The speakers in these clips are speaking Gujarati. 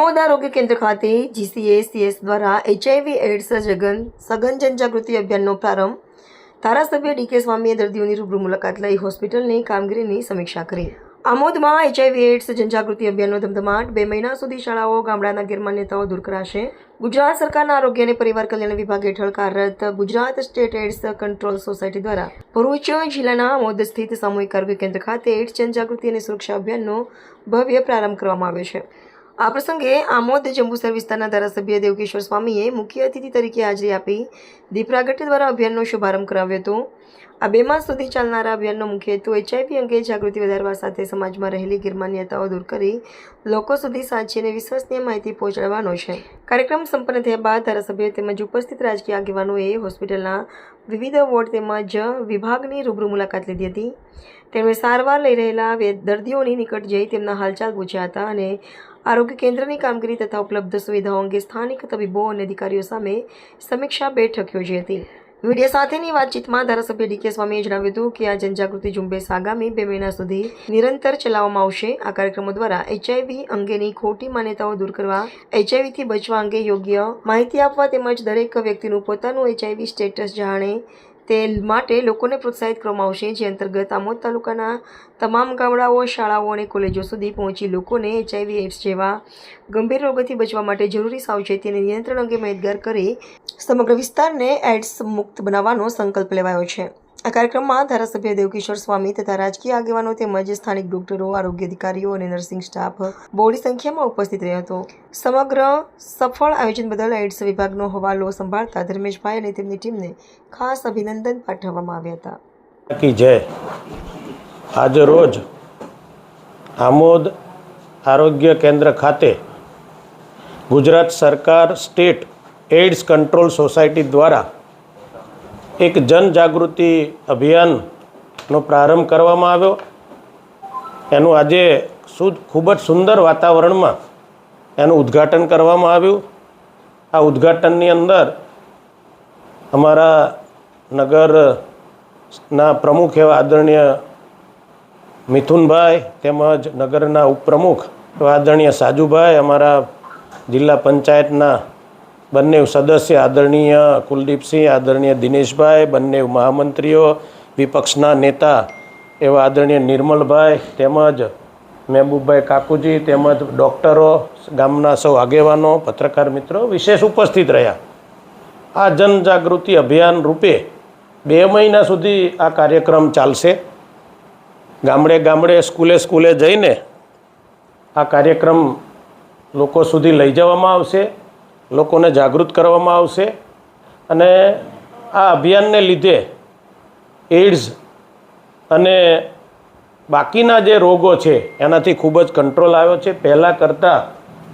આમોદ આરોગ્ય કેન્દ્ર ખાતે GCACS દ્વારા HIV એડ્સ સઘન જનજાગૃતિ અભિયાનનો પ્રારંભ. ધારાસભ્ય DK સ્વામીએ દર્દીઓની રૂબરૂ મુલાકાત લઈ હોસ્પિટલની કામગીરીની સમીક્ષા કરી. આમોદમાં HIV એડ્સ જનજાગૃતિ અભિયાનનો ધમધમાટ. 2 મહિના સુધી શાળાઓ ગામડાના ગેરમાન્યતાઓ દૂર કરાશે. ગુજરાત સરકારના આરોગ્ય અને પરિવાર કલ્યાણ વિભાગ હેઠળ કાર્યરત Gujarat state ads control society દ્વારા ભરૂચ જિલ્લાના આમોદ સ્થિત સામૂહિક આરોગ્ય કેન્દ્ર ખાતે એડ્સ જનજાગૃતિ અને સુરક્ષા અભિયાનનો ભવ્ય પ્રારંભ કરવામાં આવ્યો છે. આ પ્રસંગે આમોદ જંબુસર વિસ્તારના ધારાસભ્ય દેવકિશોર સ્વામીએ મુખ્ય અતિથિ તરીકે હાજરી આપી દીપ પ્રાગટ્ય દ્વારા અભિયાનનો શુભારંભ કરાવ્યો હતો. આ 2 માસ સુધી ચાલનારા અભિયાનનો મુખ્ય હેતુ HIV અંગે જાગૃતિ વધારવા સાથે સમાજમાં રહેલી ગેરમાન્યતાઓ દૂર કરી લોકો સુધી સાચી અને વિશ્વસનીય માહિતી પહોંચાડવાનો છે. કાર્યક્રમ સંપન્ન થયા બાદ ધારાસભ્ય તેમજ ઉપસ્થિત રાજકીય આગેવાનોએ હોસ્પિટલના વિવિધ વોર્ડ તેમજ વિભાગની રૂબરૂ મુલાકાત લીધી હતી. તેમણે સારવાર લઈ રહેલા દર્દીઓની નિકટ જઈ તેમના હાલચાલ પૂછ્યા હતા અને આરોગ્ય કેન્દ્રની કામગીરી તથા ઉપલબ્ધ સુવિધાઓ અંગે સ્થાનિક તબીબો અને અધિકારીઓ સામે સમીક્ષા બેઠક યોજી હતી. મીડિયા સાથેની વાતચીતમાં ધારાસભ્ય DK સ્વામીએ જણાવ્યું હતું કે આ જનજાગૃતિ ઝુંબેશ આગામી 2 મહિના સુધી નિરંતર ચલાવવામાં આવશે. આ કાર્યક્રમો દ્વારા HIV અંગેની ખોટી માન્યતાઓ દૂર કરવા, HIVથી બચવા અંગે યોગ્ય માહિતી આપવા તેમજ દરેક વ્યક્તિનું પોતાનું HIV સ્ટેટસ જાણે તે માટે લોકોને પ્રોત્સાહિત કરવામાં આવશે. જે અંતર્ગત આમોદ તાલુકાના તમામ ગામડાઓ, શાળાઓ અને કોલેજો સુધી પહોંચી લોકોને HIV એડ્સ જેવા ગંભીર રોગોથી બચવા માટે જરૂરી સાવચેતી અને નિયંત્રણ અંગે માહિતગાર કરી સમગ્ર વિસ્તારને એડ્સ મુક્ત બનાવવાનો સંકલ્પ લેવાયો છે. આ કાર્યક્રમમાં ધારાસભ્ય દેવકિશોર સ્વામી તથા રાજકીય આગેવાનો તેમજ સ્થાનિક ડોક્ટરો, આરોગ્ય અધિકારીઓ અને નર્સિંગ સ્ટાફ બહોળી સંખ્યામાં ઉપસ્થિત રહ્યો હતો. સમગ્ર સફળ આયોજન બદલ એડ્સ વિભાગનો હવાલો સંભાળતા ધર્મેશભાઈ અને તેમની ટીમને ખાસ અભિનંદન પાઠવવામાં આવ્યા હતા. જય આજ રોજ આમોદ આરોગ્ય કેન્દ્ર ખાતે ગુજરાત સરકાર સ્ટેટ એડ્સ કંટ્રોલ સોસાયટી દ્વારા એક જનજાગૃતિ અભિયાનનો પ્રારંભ કરવામાં આવ્યો. એનું આજે ખૂબ જ સુંદર વાતાવરણમાં એનું ઉદ્ઘાટન કરવામાં આવ્યું. આ ઉદ્ઘાટનની અંદર અમારા નગરના પ્રમુખ એવા આદરણીય મિથુનભાઈ તેમજ નગરના ઉપપ્રમુખ એવા આદરણીય સાજુભાઈ, અમારા જિલ્લા પંચાયતના બંને સદસ્ય આદરણીય કુલદીપસિંહ, આદરણીય દિનેશભાઈ, બંને મહામંત્રીઓ, વિપક્ષના નેતા એવા આદરણીય નિર્મલભાઈ તેમજ મહેબૂબભાઈ કાકુજી તેમજ ડૉક્ટરો, ગામના સૌ આગેવાનો, પત્રકાર મિત્રો વિશેષ ઉપસ્થિત રહ્યા. આ જનજાગૃતિ અભિયાન રૂપે 2 મહિના સુધી આ કાર્યક્રમ ચાલશે. ગામડે ગામડે, સ્કૂલે સ્કૂલે જઈને આ કાર્યક્રમ લોકો સુધી લઈ જવામાં આવશે, લોકોને જાગૃત કરવામાં આવશે અને આ અભિયાનને લીધે એડ્સ અને બાકીના જે રોગો છે એનાથી ખૂબ જ કંટ્રોલ આવ્યો છે. પહેલાં કરતાં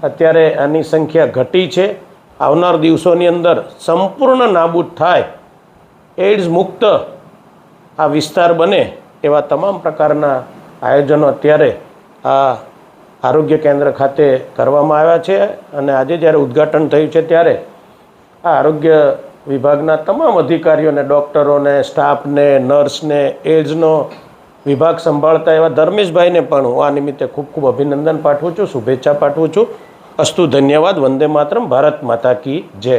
અત્યારે આની સંખ્યા ઘટી છે. આવનાર દિવસોની અંદર સંપૂર્ણ નાબૂદ થાય, એડ્સ મુક્ત આ વિસ્તાર બને એવા તમામ પ્રકારના આયોજનો અત્યારે આ આરોગ્ય કેન્દ્ર ખાતે કરવામાં આવ્યા છે. અને આજે જ્યારે ઉદ્ઘાટન થયું છે ત્યારે આ આરોગ્ય વિભાગના તમામ અધિકારીઓને, ડૉક્ટરોને, સ્ટાફને, નર્સને, એડ્સનો વિભાગ સંભાળતા એવા ધર્મેશભાઈને પણ હું આ નિમિત્તે ખૂબ ખૂબ અભિનંદન પાઠવું છું, શુભેચ્છા પાઠવું છું. અસ્તુ, ધન્યવાદ. વંદે માતરમ. ભારત માતા કી જય.